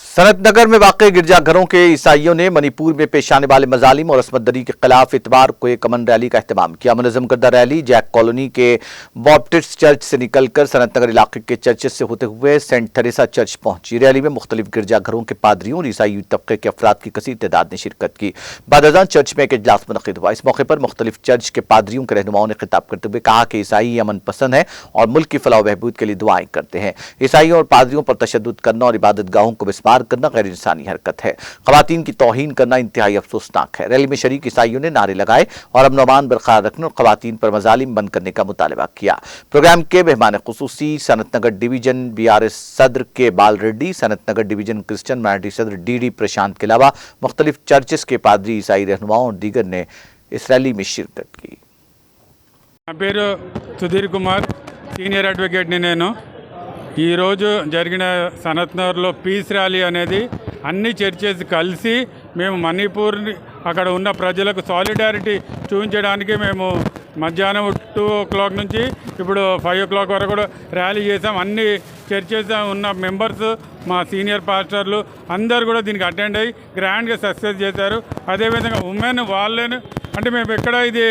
सनतनगर में वाक़ गिरजाघरों के ईसाइयों ने मणिपुर में पेश आने वाले मजालिम और असमत दरी के खिलाफ इतवार को एक अमन रैली का अहतमाम किया। मुनज़्ज़म करदा रैली जैक कॉलोनी के बॉप्टिस्ट चर्च से निकलकर सनतनगर इलाके के चर्चेस से होते हुए सेंट थेरेसा चर्च पहुंची। रैली में मुख्तलिफ गिरजाघरों के पादरियों और ईसाई तबके के अफराद की कसीर तादाद ने शिरकत की। बाद अज़ान चर्च में एक इजलास मुनक़िद हुआ। इस मौके पर मुख्तलिफ चर्च के पादरियों के रहनुमाओं ने खिताब करते हुए कहा कि ईसाई अमन पसंद है और मुल्क की फलाह बहबूद के लिए दुआएं करते हैं। ईसाइयों और पादरियों पर तशद्दुद करना और इबादत गाहों को मिसमार करना गैर इंसानी हरकत है। ख़वातीन की तौहीन करना इंतहाई अफसोसनाक है। रैली में शरीक ईसाइयों ने नारे लगाए और अमन अमान बरकरार रखने और ख़वातीन पर मजालिम बंद करने का मुतालबा किया। प्रोग्राम के मेहमान खुसूसी सनतनगर डिवीजन BRS सदर के बाल Reddy, Sanathnagar division Christian minority सदर DD प्रशांत के अलावा मुख्तलिफ चर्चेस के पादरी, ईसाई रहनुमाओं और दीगर ने इस रैली में शिरकत की। నా పేరు సుధీర్ కుమార్, సీనియర్ అడ్వకేట్ని నేను. ఈరోజు జరిగిన సనత్నగర్లో పీస్ ర్యాలీ అనేది అన్ని చర్చెస్ కలిసి మేము మణిపూర్ని అక్కడ ఉన్న ప్రజలకు సాలిడారిటీ చూపించడానికి మేము మధ్యాహ్నం 2 o'clock నుంచి ఇప్పుడు 5 o'clock వరకు కూడా ర్యాలీ చేసాం. అన్ని చర్చెస్ ఉన్న మెంబర్స్, మా సీనియర్ పాస్టర్లు అందరూ కూడా దీనికి అటెండ్ అయ్యి గ్రాండ్గా సక్సెస్ చేశారు. అదేవిధంగా ఉమెన్ వాళ్ళని అంటే మేము ఎక్కడ ఇది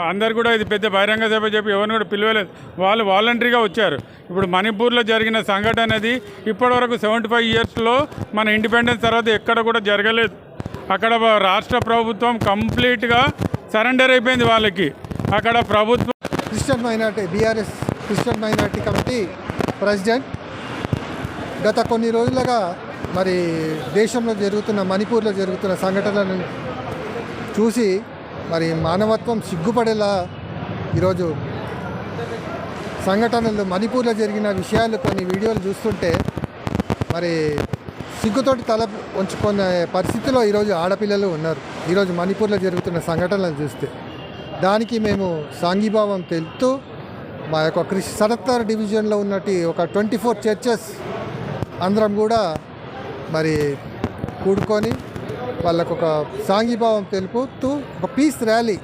అందరు కూడా ఇది పెద్ద బహిరంగ సభ చెప్పి ఎవరిని కూడా పిలవలేదు, వాళ్ళు వాలంటరీగా వచ్చారు. ఇప్పుడు మణిపూర్లో జరిగిన సంఘటన అనేది ఇప్పటివరకు 75 yearsలో మన ఇండిపెండెన్స్ తర్వాత ఎక్కడ కూడా జరగలేదు. అక్కడ రాష్ట్ర ప్రభుత్వం కంప్లీట్గా సరెండర్ అయిపోయింది వాళ్ళకి. అక్కడ ప్రభుత్వం Christian minority BRS Christian minority committee president గత కొన్ని రోజులుగా మరి దేశంలో జరుగుతున్న మణిపూర్లో జరుగుతున్న సంఘటనలను చూసి మరి మానవత్వం సిగ్గుపడేలా ఈరోజు సంఘటనలు మణిపూర్లో జరిగిన విషయాలు కొన్ని వీడియోలు చూస్తుంటే మరి సిగ్గుతోటి తల ఉంచుకునే పరిస్థితిలో ఈరోజు ఆడపిల్లలు ఉన్నారు. ఈరోజు మణిపూర్లో జరుగుతున్న సంఘటనలు చూస్తే దానికి మేము సాంఘీభావం తెలుపుతూ మా యొక్క సనత్నగర్ డివిజన్లో ఉన్నటి ఒక 24 చర్చెస్ అందరం కూడా మరి కూడుకొని వాళ్ళకు ఒక సాంఘీభావం తెలుపుతూ ఒక పీస్ ర్యాలీ